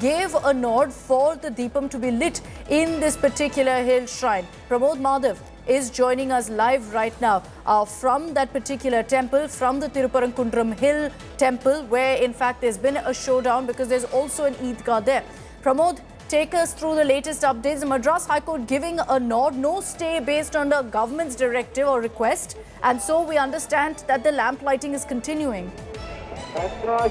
gave a nod for the Deepam to be lit in this particular hill shrine. Pramod Madhav is joining us live right now from that particular temple, from the Tiruparankuntram Hill temple, where in fact there's been a showdown because there's also an Eidgah there. Pramod, take us through the latest updates. The Madras High Court giving a nod, no stay based on the government's directive or request, and so we understand that the lamp lighting is continuing. Well,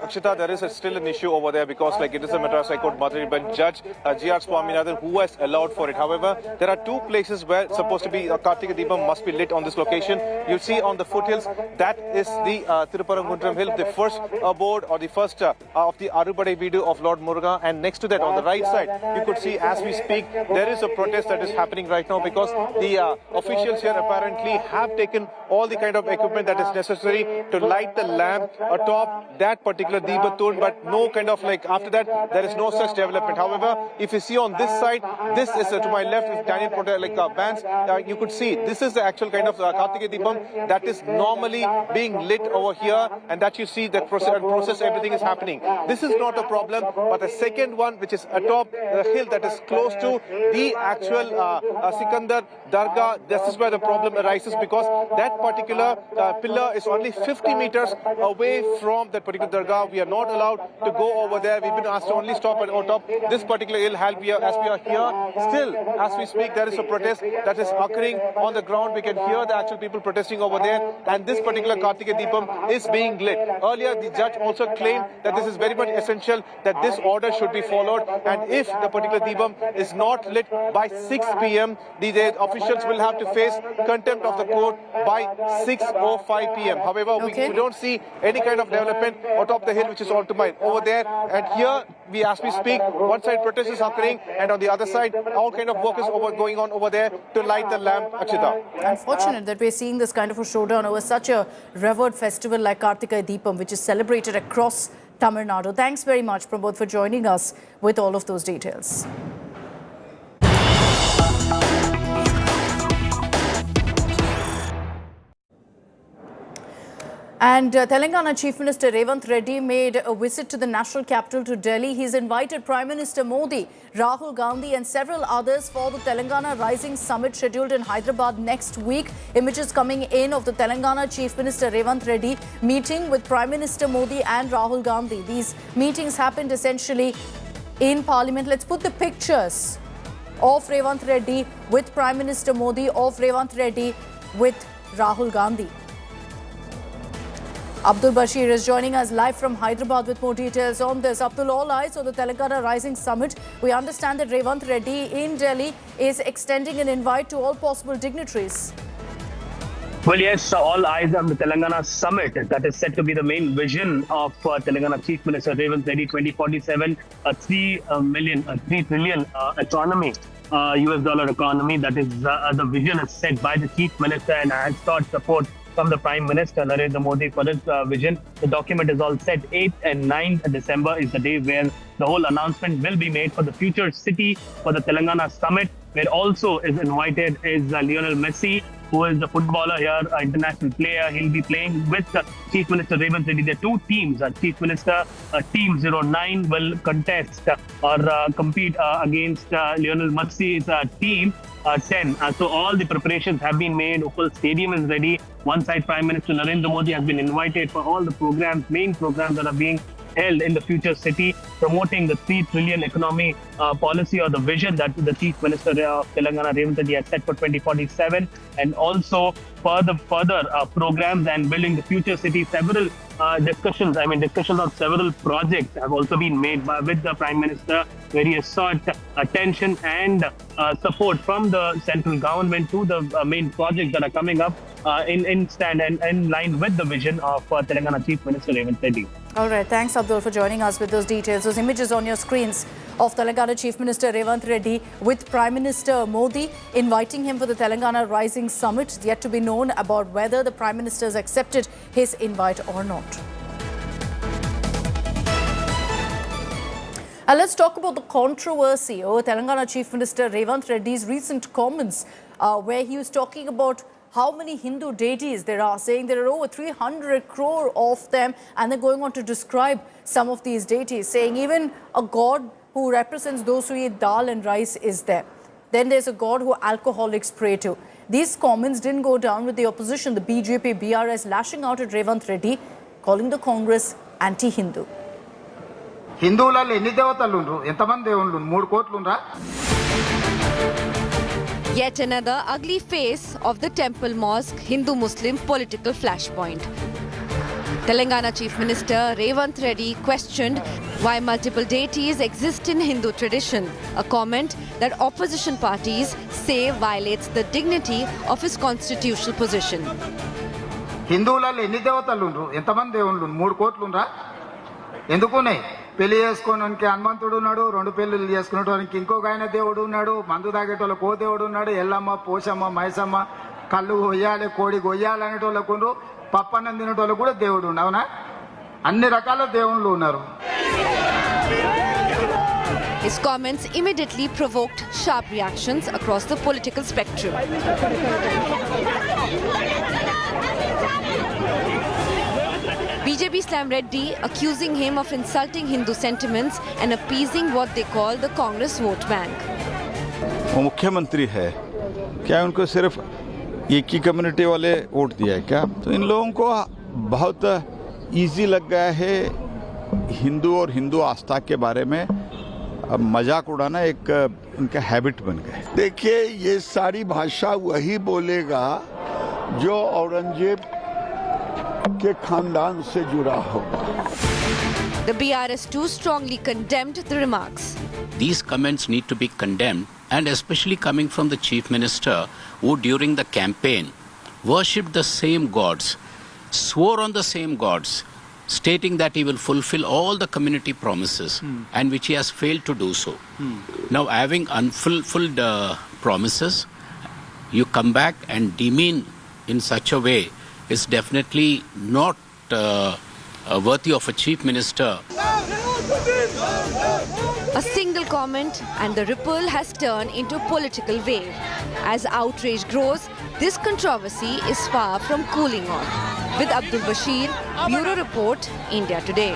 Akshita, there is still an issue over there because it is a Madras High Court Madhuri bench judge, G.R. Swaminathan, who has allowed for it. However, there are two places where supposed to be Kartika Deepam must be lit on this location. You see on the foothills, that is the Tiruparankuntram Hill, the first abode or the first of the Arubade video of Lord Muruga. And next to that, on the right side, you could see as we speak, there is a protest that is happening right now because the officials here apparently have taken all the kind of equipment that is necessary to light the lamp atop that particular Deepathun, but no kind of after that, there is no such development. However, if you see on this side, this is to my left, if Daniel Bans, you could see this is the actual kind of Kartika Deepam that is normally being lit over here, and that you see that process, everything is happening. This is not a problem, but the second one, which is atop the hill that is close to the actual Sikandar Dargah, this is where the problem arises because that particular pillar is only 50 meters away from that particular Dargah. We are not allowed to go over there. We've been asked to only stop at top this particular hill as we are here. Still, as we speak, there is a protest that is occurring on the ground. We can hear the actual people protesting over there, and this particular Kartika Deepam is being lit. Earlier, the judge also claimed that this is very much essential, that this order should be followed, and if the particular Deepam is not lit by 6 p.m., the officials will have to face contempt of the court by 6:05 p.m. However, we don't see any kind of development atop the hill, which is all to mind over there. And here, as we speak, one side protest is occurring, and on the other side, all kind of work is going on over there to light the lamp, Akshita. Unfortunate that we're seeing this kind of a showdown over such a revered festival like Kartika Deepam, which is celebrated across Tamil Nadu. Thanks very much, Pramod, for joining us with all of those details. And Telangana Chief Minister Revanth Reddy made a visit to the national capital, to Delhi. He's invited Prime Minister Modi, Rahul Gandhi and several others for the Telangana Rising Summit scheduled in Hyderabad next week. Images coming in of the Telangana Chief Minister Revanth Reddy meeting with Prime Minister Modi and Rahul Gandhi. These meetings happened essentially in Parliament. Let's put the pictures of Revanth Reddy with Prime Minister Modi, of Revanth Reddy with Rahul Gandhi. Abdul Bashir is joining us live from Hyderabad with more details on this. Abdul, all eyes on the Telangana Rising Summit. We understand that Revanth Reddy in Delhi is extending an invite to all possible dignitaries. Well, yes, all eyes on the Telangana Summit. That is said to be the main vision of Telangana Chief Minister Revanth Reddy 2047, a 3 trillion economy, US dollar economy. That is the vision is set by the Chief Minister and has sought support from the Prime Minister Narendra Modi for this vision. The document is all set. 8th and 9th December is the day where the whole announcement will be made for the future city for the Telangana Summit, where also is invited is Lionel Messi, who is the footballer here, an international player. He'll be playing with Chief Minister Revanth Reddy. There are two teams. Chief Minister Team 09 will contest or compete against Lionel Messi's team 10. So all the preparations have been made. Full stadium is ready. One side, Prime Minister Narendra Modi has been invited for all the programs, main programs that are being held in the future city, promoting the 3 trillion economy policy or the vision that the Chief Minister of Telangana, Revanth Reddy, has set for 2047, and also further programs and building the future city. Several discussions on several projects have also been made with the Prime Minister, where he has sought attention and support from the central government to the main projects that are coming up in line with the vision of Telangana Chief Minister Revanth Reddy. All right, thanks Abdul for joining us with those details. Those images on your screens of Telangana Chief Minister Revanth Reddy with Prime Minister Modi inviting him for the Telangana Rising Summit. It's yet to be known about whether the Prime Minister has accepted his invite or not. And let's talk about the controversy over Telangana Chief Minister Revanth Reddy's recent comments where he was talking about how many Hindu deities there are, saying there are over 300 crore of them, and they're going on to describe some of these deities, saying even a god who represents those who eat dal and rice is there. Then there's a god who alcoholics pray to. These comments didn't go down with the opposition, the BJP, BRS lashing out at Revanth Reddy, calling the Congress anti-Hindu. హిందువులలో ఎన్ని దేవతలు ఉండ్రు ఎంతమంది దేవుళ్ళు 3 కోట్లు ఉండ్రా Yet another ugly face of the temple mosque Hindu-Muslim political flashpoint. Telangana Chief Minister Revanth Reddy questioned why multiple deities exist in Hindu tradition, a comment that opposition parties say violates the dignity of his constitutional position. హిందువులలో ఎన్ని దేవతలు ఉండ్రు ఎంతమంది దేవుళ్ళు 3 కోట్లు ఉండ్రా ఎందుకునే పెళ్లి చేసుకోవడానికి హనుమంతుడు ఉన్నాడు 2 పెళ్లిళ్ళు చేసుకునేటోనికి ఇంకొక ఆయన దేవుడు ఉన్నాడు మందు తాగేటోళ్ళకి ఓ దేవుడు ఉన్నాడు ఎల్లమ్మ పోషమ్మ మైసమ్మ కళ్ళు కొయ్యాలి కోడి కొయ్యాలి అనేటోళ్ళకు ఉండ్రు పప్పన్నం తినేటోళ్ళకు కూడా దేవుడు ఉండు అవునా అన్ని రకాల దేవుళ్ళు ఉన్నారు. His comments immediately provoked sharp reactions across the political spectrum. BJP slammed Reddy, accusing him of insulting Hindu sentiments and appeasing what they call the Congress vote bank. वो मुख्यमंत्री है, क्या उनको सिर्फ एक ही कम्युनिटी वाले वोट दिया है क्या? तो इन लोगों को बहुत इजी लग गया है हिंदू और हिंदू आस्था के बारे में मजाक उड़ाना एक इनका हैबिट बन गया है. देखिए ये सारी भाषा वही बोलेगा जो औरंगजेब के खानदान से जुड़ा होगा. The BRS too strongly condemned the remarks. These comments need to be condemned, and especially coming from the Chief Minister, who during the campaign worshipped the same gods, swore on the same gods, stating that he will fulfill all the community promises, and which he has failed to do so. Now, having unfulfilled promises, you come back and demean in such a way is definitely not worthy of a chief minister. A single comment and the ripple has turned into political wave. As outrage grows, this controversy is far from cooling off. With Abdul Bashir, Bureau Report, India Today.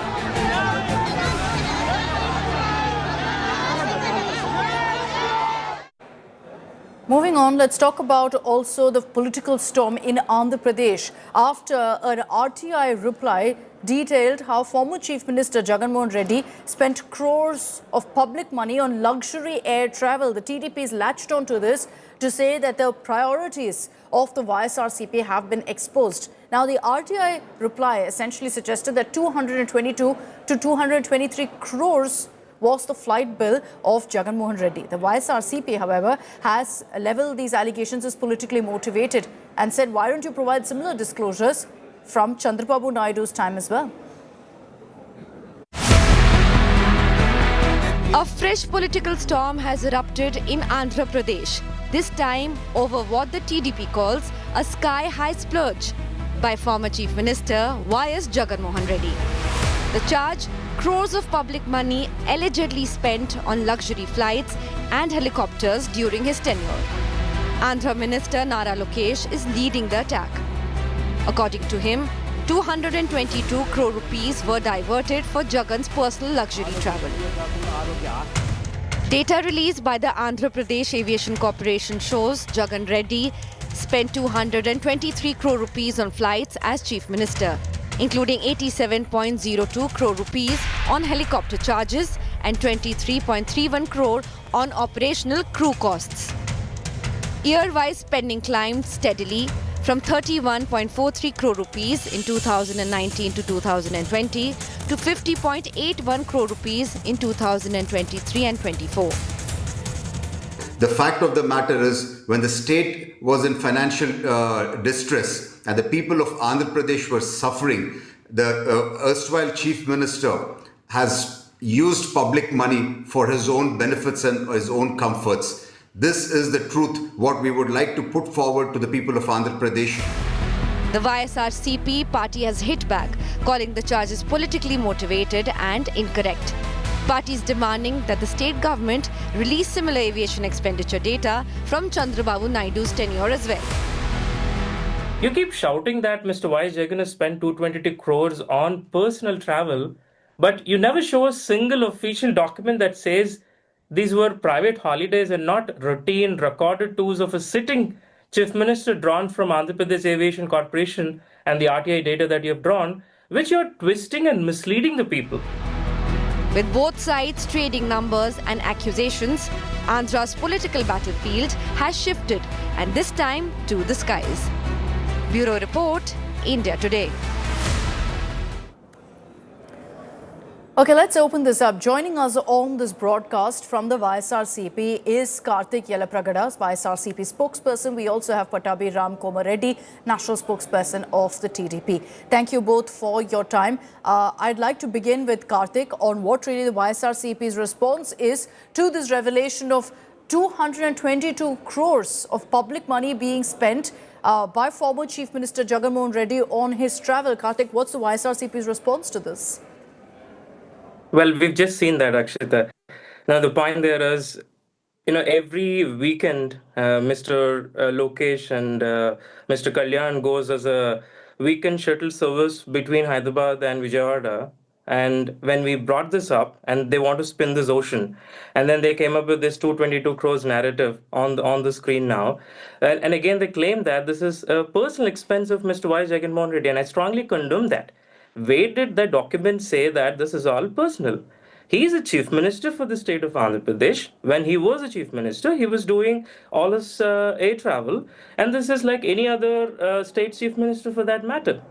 Moving on, let's talk about also the political storm in Andhra Pradesh after an RTI reply detailed how former Chief Minister Jagan Mohan Reddy spent crores of public money on luxury air travel. The TDPs latched onto this to say that the priorities of the YSRCP have been exposed. Now, the RTI reply essentially suggested that 222 to 223 crores was the flight bill of Jagan Mohan Reddy. The YSRCP, however, has leveled these allegations as politically motivated and said, why don't you provide similar disclosures from Chandrababu Naidu's time as well? A fresh political storm has erupted in Andhra Pradesh, this time over what the TDP calls a sky-high splurge by former Chief Minister YS Jagan Mohan Reddy. The charge, crores of public money allegedly spent on luxury flights and helicopters during his tenure. Andhra Minister Nara Lokesh is leading the attack. According to him, 222 crore rupees were diverted for Jagan's personal luxury travel. Data released by the Andhra Pradesh Aviation Corporation shows Jagan Reddy spent 223 crore rupees on flights as Chief Minister, including 87.02 crore rupees on helicopter charges and 23.31 crore on operational crew costs. Year-wise spending climbed steadily from 31.43 crore rupees in 2019 to 2020 to 50.81 crore rupees in 2023 and 24. The fact of the matter is, when the state was in financial distress and the people of Andhra Pradesh were suffering, the erstwhile Chief Minister has used public money for his own benefits and his own comforts. This is the truth, what we would like to put forward to the people of Andhra Pradesh. The YSRCP party has hit back, calling the charges politically motivated and incorrect. Parties demanding that the state government release similar aviation expenditure data from Chandrababu Naidu's tenure as well. You keep shouting that Mr. Y. Jagan has spent 222 crores on personal travel, but you never show a single official document that says these were private holidays and not routine recorded tours of a sitting chief minister drawn from Andhra Pradesh Aviation Corporation and the RTI data that you have drawn, which you're twisting and misleading the people. With both sides trading numbers and accusations, Andhra's political battlefield has shifted, and this time to the skies. Bureau Report, India Today. Okay, let's open this up. Joining us on this broadcast from the YSRCP is Karthik Yelapragada, YSRCP spokesperson. We also have Pattabhi Ram Komareddy, national spokesperson of the TDP. Thank you both for your time. I'd like to begin with Karthik on what really the YSRCP's response is to this revelation of 222 crores of public money being spent by former Chief Minister Jagan Mohan Reddy on his travel. Karthik, what's the YSRCP's response to this? Well, we've just seen that, Akshita. Now, the point there is, every weekend, Mr. Lokesh and Mr. Kalyan goes as a weekend shuttle service between Hyderabad and Vijayawada. And when we brought this up, and they want to spin this ocean, and then they came up with this 222 crores narrative on the screen now. And again, they claim that this is a personal expense of Mr. Y. Jagan Mohan Reddy, and I strongly condemn that. Where did the document say that this is all personal? He is a chief minister for the state of Andhra Pradesh. When he was a chief minister, he was doing all his air travel, and this is like any other state chief minister for that matter.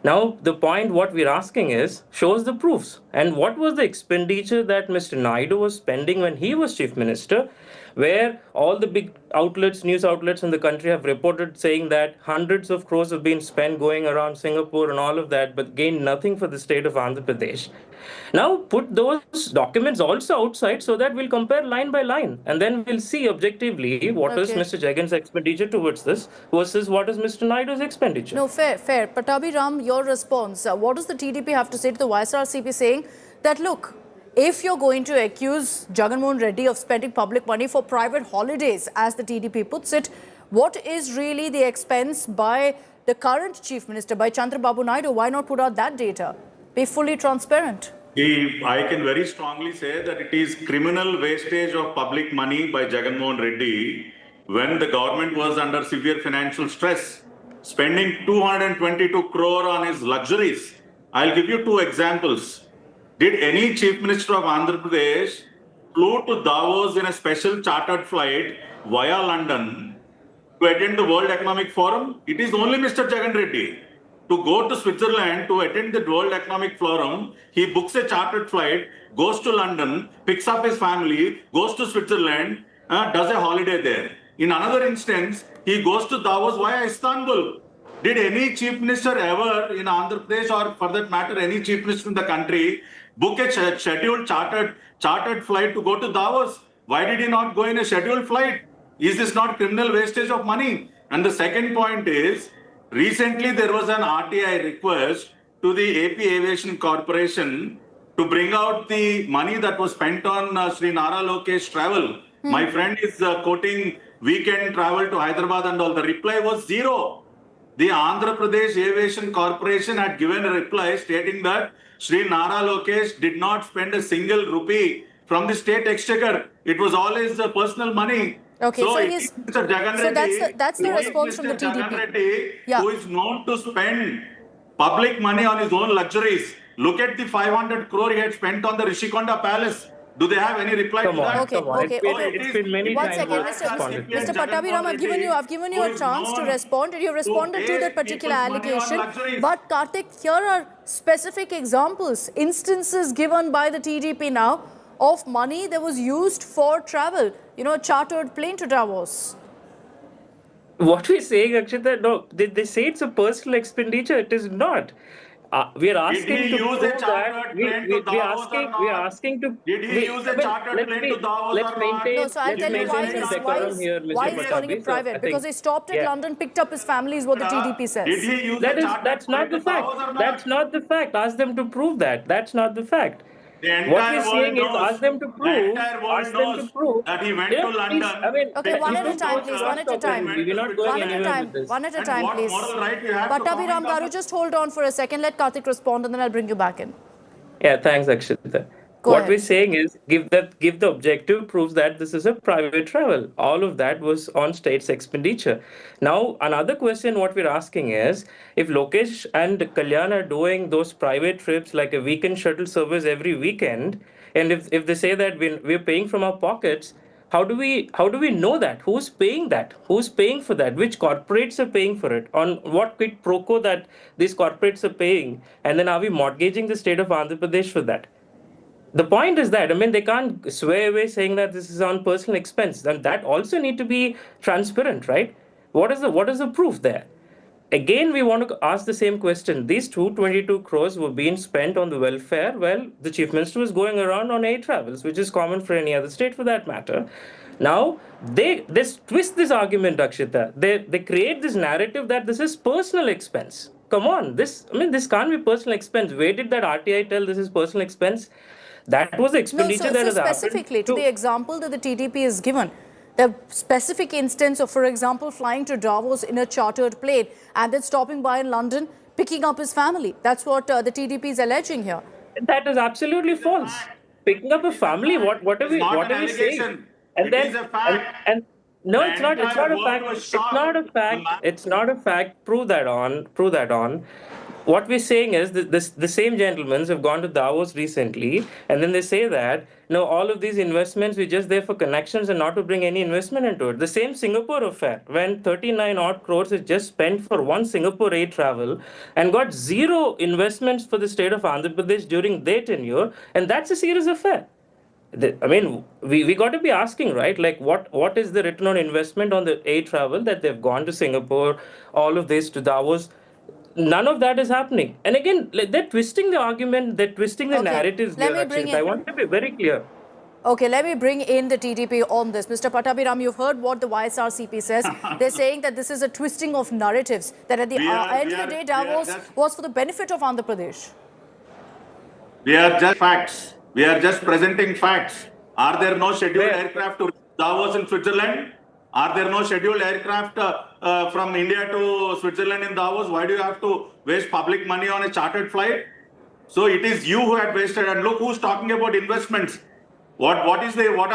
Now, the point what we're asking is, shows the proofs. And what was the expenditure that Mr. Naidu was spending when he was chief minister, where all the big outlets, news outlets in the country have reported saying that hundreds of crores have been spent going around Singapore and all of that, but gained nothing for the state of Andhra Pradesh. Now, put those documents also outside so that we'll compare line by line. And then we'll see objectively what is Mr. Jagan's expenditure towards this versus what is Mr. Naidu's expenditure. No, fair. Pattabhi Ram, your response. What does the TDP have to say to the YSRCP saying that, look, if you're going to accuse Jagan Mohan Reddy of spending public money for private holidays, as the TDP puts it, what is really the expense by the current Chief Minister, by Chandrababu Naidu? Why not put out that data? Be fully transparent. I can very strongly say that it is criminal wastage of public money by Jagan Mohan Reddy when the government was under severe financial stress, spending 222 crore on his luxuries. I'll give you two examples. Did any Chief Minister of Andhra Pradesh flew to Davos in a special chartered flight via London to attend the World Economic Forum? It is only Mr. Jagan Reddy. To go to Switzerland to attend the World Economic Forum, he books a chartered flight, goes to London, picks up his family, goes to Switzerland, does a holiday there. In another instance, he goes to Davos via Istanbul. Did any Chief Minister ever in Andhra Pradesh, or for that matter, any Chief Minister in the country, book a scheduled chartered flight to go to Davos? Why did he not go in a scheduled flight? Is this not criminal wastage of money? And the second point is, recently there was an RTI request to the AP Aviation Corporation to bring out the money that was spent on Sri Nara Lokesh travel. My friend is quoting weekend travel to Hyderabad and all. The reply was zero. The Andhra Pradesh Aviation Corporation had given a reply stating that Sri Nara Lokesh did not spend a single rupee from the state exchequer. It was always the personal money. Okay, so Mr. Jagan Reddy, that's the response from the TDP. Jagan Reddy, who is known to spend public money on his own luxuries. Look at the 500 crore he had spent on the Rishikonda Palace. Do they have any reply to that? Okay. It's been many One times. second, Mr. Pattabhi Ram, I've given you a chance to respond, and you responded to that particular allegation. But Karthik, here are specific examples, instances given by the TDP now of money that was used for travel. A chartered plane to Davos. What we're saying, Akshita, no, they say it's a personal expenditure. It is not. We are asking Did he use a chartered plane to Davos or not? We are asking to. Did he use a chartered plane to Davos or not? No, so I'll tell you why he's calling it private. Because he stopped at London, picked up his family, is what the TDP says. Did he use That's not the fact. That's not the fact. Ask them to prove that. That's not the fact. The What we're entire world saying is knows. ask them to The prove, entire world knows that he went to please, London. I mean, Okay, one at a time, please. One at a time. We're not going One at a anywhere time. with this. One at a And time, what please. moral right you have to Pattabhi comment on Garu, just hold on for a second. Let Karthik respond, and then I'll bring you back in. Yeah, thanks, Akshita. Go What ahead. we're saying is give the objective proves that this is a private travel. All of that was on state's expenditure. Now, another question what we're asking is if Lokesh and Kalyan are doing those private trips like a weekend shuttle service every weekend, and if they say that we're paying from our pockets, how do we know that? Who's paying that? Who's paying for that? Which corporates are paying for it? On what quid pro quo that these corporates are paying? And then are we mortgaging the state of Andhra Pradesh for that? The point is that, I mean, they can't sway away saying that this is on personal expense. And that also need to be transparent, right? What is the proof there? Again, we want to ask the same question. These 222 crores were being spent on the welfare. Well, the chief minister was going around on air travels, which is common for any other state for that matter. Now they twist this argument, Akshita. They create this narrative that this is personal expense. Come on, this can't be personal expense. Where did that RTI tell this is personal expense? That was the No, expenditure that so has specifically happened to the example that the TDP is given, the specific instance of, for example, flying to Davos in a chartered plane and then stopping by in London, picking up his family. That's what the TDP is alleging here. That is absolutely false. Picking up a family, what are we saying? And It then is a fact. and no, The it's not. It's entire not a world fact. was It's shocked. not a fact. It's not a fact. Prove that on. Prove that on. What we're saying is that the same gentlemen have gone to Davos recently, and then they say that no, all of these investments were just there for connections and not to bring any investment into it. The same Singapore affair, when 39 odd crores is just spent for one Singapore air travel and got zero investments for the state of Andhra Pradesh during their tenure, and that's a serious affair. I mean, we got to be asking, right? Like, what is the return on investment on the air travel that they've gone to Singapore, all of this to Davos? None of that is happening. And again, like, they're twisting the argument, they're twisting the Okay, narratives let here, me bring Akshita. in- I want to be very clear. Okay, let me bring in the TDP on this. Mr. Pattabhiram, you've heard what the YSRCP says. They're saying that this is a twisting of narratives, that at the end of the day, Davos was for the benefit of Andhra Pradesh. We are just facts. We are just presenting facts. Are there no scheduled aircraft to Davos in Switzerland? Are there no scheduled aircraft from India to Switzerland in Davos? Why do you have to waste public money on a chartered flight? So it is you who had wasted. And look who's talking about investments. What are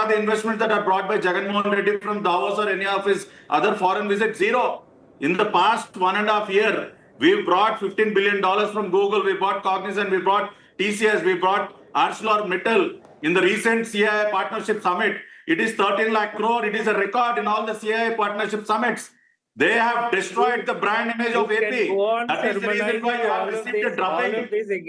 the investments that are brought by Jagannath Reddy from Davos or any of his other foreign visits? Zero. In the past 1.5 years, we've brought $15 billion from Google. We brought Cognizant. We brought TCS. We brought ArcelorMittal. In the recent CII Partnership Summit, it is 13 lakh crore. It is a record in all the CII Partnership Summits. They have destroyed the brand image of AP. That is the reason why you have received a drubbing.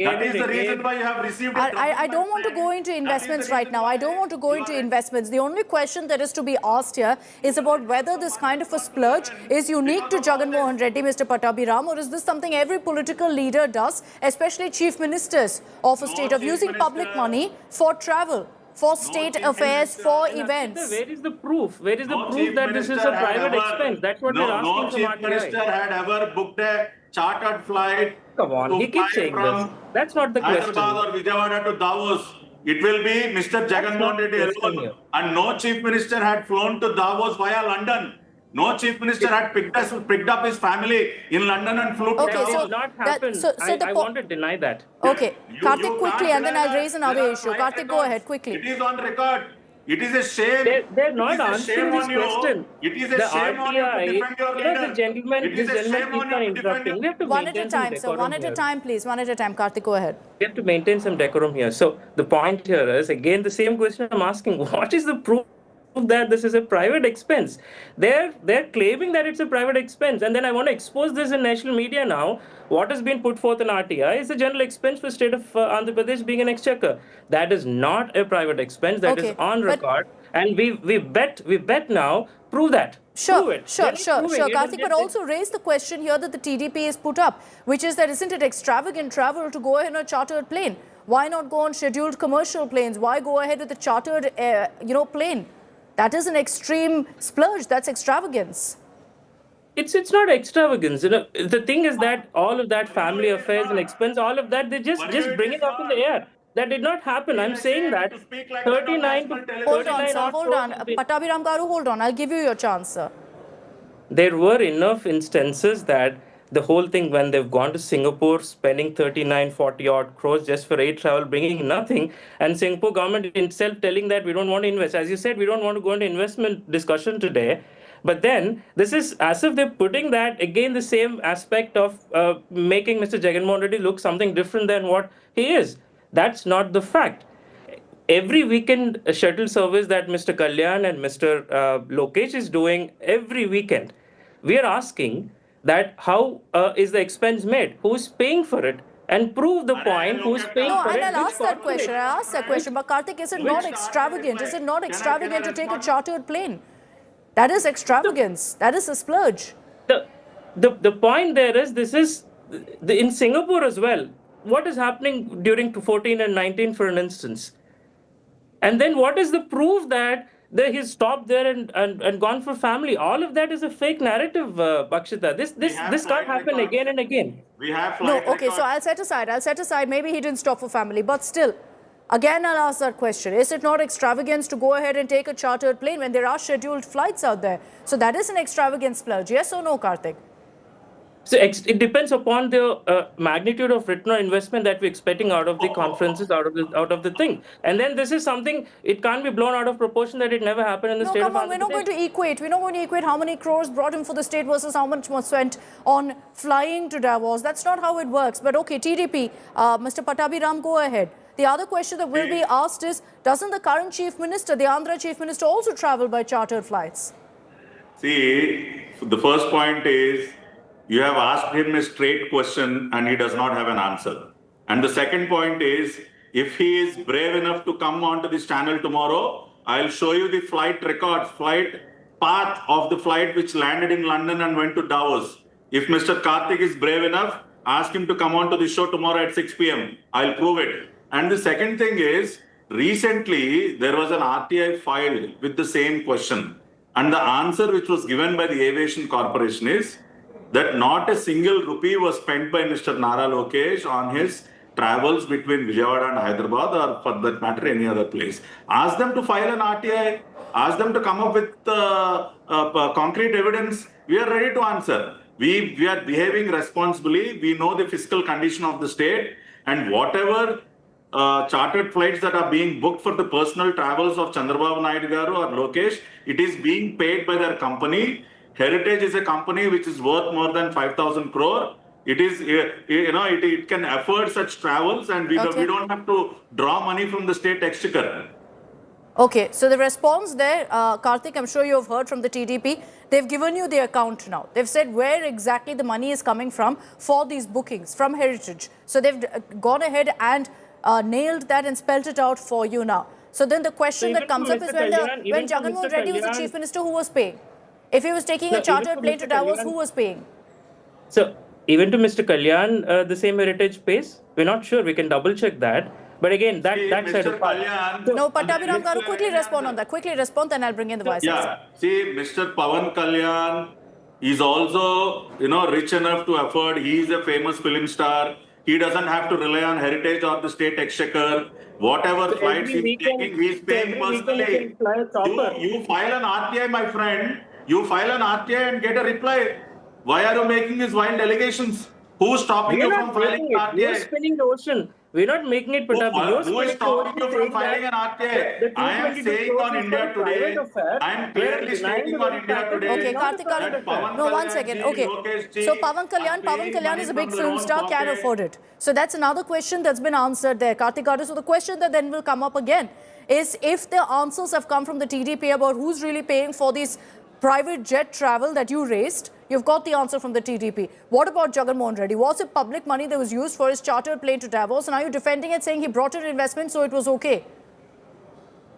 That is the reason why you have received a drubbing. I don't want to go into investments right now. I don't want to go into investments. The only question that is to be asked here is about whether this kind of a splurge is unique to Jagan Mohan Reddy, Mr. Pattabhiram, or is this something every political leader does, especially chief ministers of a state, of using public money for travel, for state affairs, for events. Where is the proof? Where is the proof that this is a private expense? That's what we're asking No from chief RTI. minister had ever booked a chartered flight. Come on, he keeps saying this. That's not the question. Hyderabad or Vijayawada to Davos. It will be Mr. Jagan Mohan Reddy alone. And no chief minister had flown to Davos via London. No chief minister had picked up his family in London and flew to Okay, Davos. so That did not happen. I want to deny that. Okay, Karthik, You quickly, can't and then deny I'll that. raise another There are issue. flight Karthik, go records. ahead, quickly. It is on record. It is a shame. They're not It is a answering shame this on you. question. It is a The shame on you to RTI, defend your leader. the gentleman, It this is a gentleman shame keeps on you on to defend interrupting. your We have to One at a maintain some time, sir. decorum One at a here. time, please. One at a time. Karthik, go ahead. We have to maintain some decorum here. So the point here is, again, the same question I'm asking. What is the proof that this is a private expense? They're claiming that it's a private expense, and then I want to expose this in national media now. What has been put forth in RTI is a general expense for state of Andhra Pradesh being an exchequer. That is not a private expense. That is Okay, on but- record, and we bet now. Prove that. Sure, Prove it. sure, They're sure, proving sure, it. Karthik, but also raise the question here that the TDP is put up, which is that isn't it extravagant travel to go in a chartered plane? Why not go on scheduled commercial planes? Why go ahead with a chartered, plane? That is an extreme splurge. That's extravagance. It's not extravagance. The thing is that all of that family affairs and expense, all of that, they just bring it up in the air. That did not happen. I'm saying that To speak like 39 that on to national 39 sir, odd hold on. crores have been- Pattabhiram Garu, hold on. I'll give you your chance, sir. There were enough instances that the whole thing, when they've gone to Singapore, spending 39, 40 odd crores just for aid travel, bringing nothing, and Singapore government itself telling that we don't want to invest. As you said, we don't want to go into investment discussion today. But then this is as if they're putting that again, the same aspect of making Mr. Jagannath Reddy look something different than what he is. That's not the fact. Every weekend shuttle service that Mr. Kalyan and Mr. Lokesh is doing every weekend, we are asking that how is the expense made? Who's paying for it? And prove the point who's paying No, for and it. I'll which ask that question. corporate. I'll ask that question. But Karthik, is it not extravagant? Is it not extravagant to take a chartered plane? That is extravagance. That is a splurge. The point there is, this is in Singapore as well. What is happening during 14 and 19, for an instance? And then what is the proof that he's stopped there and gone for family? All of that is a fake narrative, Akshita. This can't flight happen records. again and again. We have No, flight okay, so records. I'll set aside. Maybe he didn't stop for family, but still, again, I'll ask that question. Is it not extravagance to go ahead and take a chartered plane when there are scheduled flights out there? So that is an extravagant splurge. Yes or no, Karthik? So it depends upon the magnitude of return on investment that we're expecting out of the conferences, out of the thing. And then this is something, it can't be blown out of proportion that it never happened in the No, state come of on, we're Andhra not going Pradesh. to equate. We're not going to equate how many crores brought in for the state versus how much was spent on flying to Davos. That's not how it works. But okay, TDP, Mr. Pattabhiram, go ahead. The other question that will be asked is, doesn't the current chief minister, the Andhra chief minister, also travel by chartered flights? See, the first point is you have asked him a straight question and he does not have an answer. And the second point is, if he is brave enough to come onto this channel tomorrow, I'll show you the flight records, flight path of the flight which landed in London and went to Davos. If Mr. Karthik is brave enough, ask him to come onto the show tomorrow at 6 p.m. I'll prove it. And the second thing is, recently there was an RTI filed with the same question. And the answer which was given by the Aviation Corporation is that not a single rupee was spent by Mr. Nara Lokesh on his travels between Vijayawada and Hyderabad, or for that matter, any other place. Ask them to file an RTI. Ask them to come up with concrete evidence. We are ready to answer. We are behaving responsibly. We know the fiscal condition of the state, and whatever chartered flights that are being booked for the personal travels of Chandrababu Naidu Garu or Lokesh, it is being paid by their company. Heritage is a company which is worth more than 5,000 crore. It is, it can afford such travels, and we don't have to draw money from the state exchequer. Okay, so the response there, Karthik, I'm sure you have heard from the TDP. They've given you the account now. They've said where exactly the money is coming from for these bookings from Heritage. So they've gone ahead and nailed that and spelled it out for you now. So then the question that comes up is when Jagannath Reddy was the chief minister, who was paying? If he was taking a chartered plane to Davos, who was paying? So even to Mr. Kalyan, the same Heritage pays? We're not sure. We can double check that. But again, that side of Kalyan, no, Pattabhiram Garu, quickly respond on that. Quickly respond, then I'll bring in the vice Yeah, see, Mr. Pawan Kalyan is also, rich enough to afford. He is a famous film star. He doesn't have to rely on Heritage or the state exchequer. Whatever flights he's taking, he's paying personally. You file an RTI, my friend. You file an RTI and get a reply. Why are you making these wild allegations? Who's stopping you from filing an RTI? You're spinning the ocean. We're not making it, Pattabhi. Who is stopping you from filing an RTI? I am saying on India Today. I am clearly stating on India Today. Okay, Karthik, no, 1 second. Okay, so Pawan Kalyan is a big film star, can afford it. So that's another question that's been answered there, Karthik. So the question that then will come up again is, if the answers have come from the TDP about who's really paying for these private jet travel that you raised, you've got the answer from the TDP. What about Jagannath Reddy? Was it public money that was used for his chartered plane to Davos? And are you defending it, saying he brought in investment, so it was okay?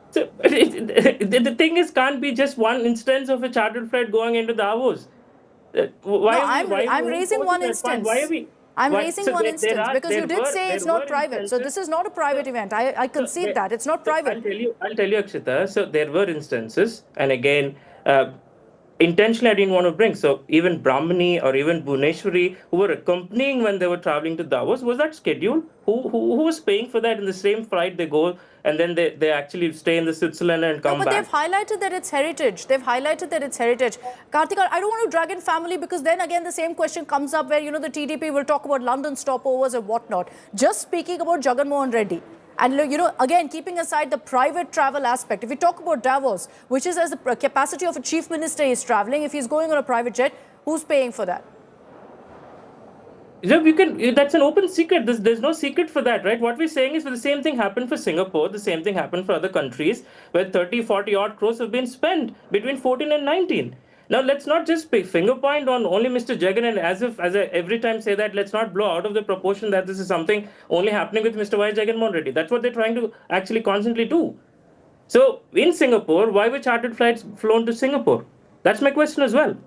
So, the thing is, can't be just one instance of a chartered flight going into Davos. I'm raising one instance. Why are we? I'm raising one instance because you did say it's not private. So this is not a private event. I concede that. It's not private. I'll tell you, Akshita. So there were instances, and again, intentionally I didn't want to bring. So even Brahmani or even Bhuneshwari, who were accompanying when they were traveling to Davos, was that scheduled? Who was paying for that? In the same flight they go and then they actually stay in the Switzerland and come but back. they've highlighted that it's heritage. They've highlighted that it's heritage. Karthika, I don't want to drag in family because then again the same question comes up where, the TDP will talk about London stopovers and whatnot. Just speaking about Jagan Mohan Reddy. And, again, keeping aside the private travel aspect, if we talk about Davos, which is as the capacity of a chief minister is traveling, if he's going on a private jet, who's paying for that? Yeah, that's an open secret. There's no secret for that, right? What we're saying is the same thing happened for Singapore, the same thing happened for other countries where 30, 40 odd crores have been spent between 14 and 19. Now, let's not just finger point on only Mr. Jagan and as I every time say that, let's not blow out of the proportion that this is something only happening with Mr. Y. Jagan Mohan Reddy. That's what they're trying to actually constantly do. So, in Singapore, why were chartered flights flown to Singapore? That's my question as well.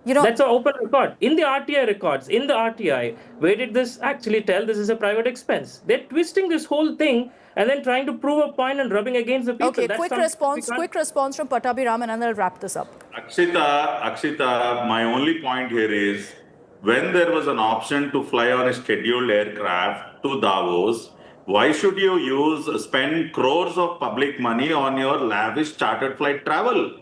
That's an open record. In the RTI records, in the RTI, where did this actually tell this is a private expense? They're twisting this whole thing and then trying to prove a point and rubbing against the people. Okay, quick response from Pattabhi Ram and then I'll wrap this up. Akshita, my only point here is when there was an option to fly on a scheduled aircraft to Davos, why should you spend crores of public money on your lavish chartered flight travel?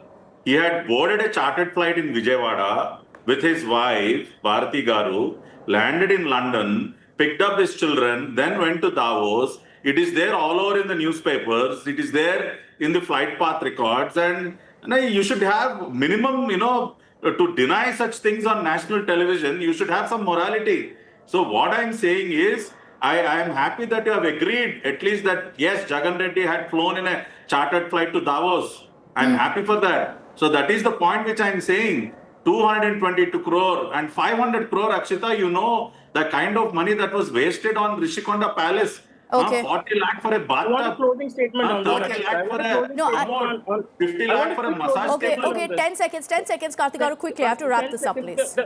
He had boarded a chartered flight in Vijayawada with his wife, Bharati Garu, landed in London, picked up his children, then went to Davos. It is there all over in the newspapers. It is there in the flight path records. And you should have minimum, to deny such things on national television, you should have some morality. So what I'm saying is, I am happy that you have agreed, at least that, yes, Jagan Reddy had flown in a chartered flight to Davos. I'm happy for that. So that is the point which I'm saying. 222 crore and 500 crore, Akshita, the kind of money that was wasted on Rishikonda Palace. Okay. 40 lakh for a bathtub. I want a closing statement on this. 30 lakh for a 50 lakh for a massage table. Okay, 10 seconds, Karthika, quickly. I have to wrap this up, please.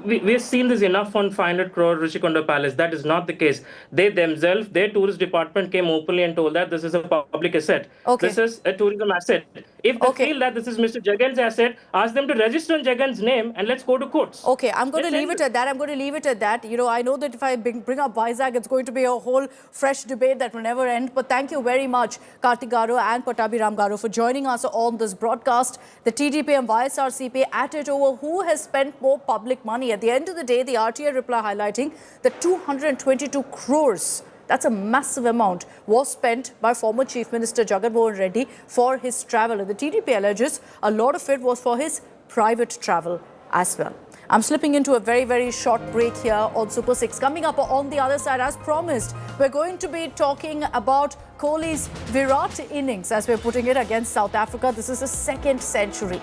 We've seen this enough on 500 crore Rishikonda Palace. That is not the case. They themselves, their tourist department came openly and told that this is a public asset. Okay. This is a tourism asset. If they feel that this is Mr. Jagan's asset, ask them to register on Jagan's name and let's go to courts. Okay, I'm going to leave it at that. I know that if I bring up Vizag, it's going to be a whole fresh debate that will never end. But thank you very much, Karthik Garu and Pattabhi Ram Garu, for joining us on this broadcast. The TDP and YSRCP at it over who has spent more public money. At the end of the day, the RTI reply highlighting the 222 crores. That's a massive amount was spent by former Chief Minister Jagan Mohan Reddy for his travel. And the TDP alleges a lot of it was for his private travel as well. I'm slipping into a very, very short break here on Super 6. Coming up on the other side, as promised, we're going to be talking about Kohli's Virat innings as we're putting it against South Africa. This is the second century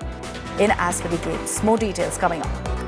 in as many games. More details coming up.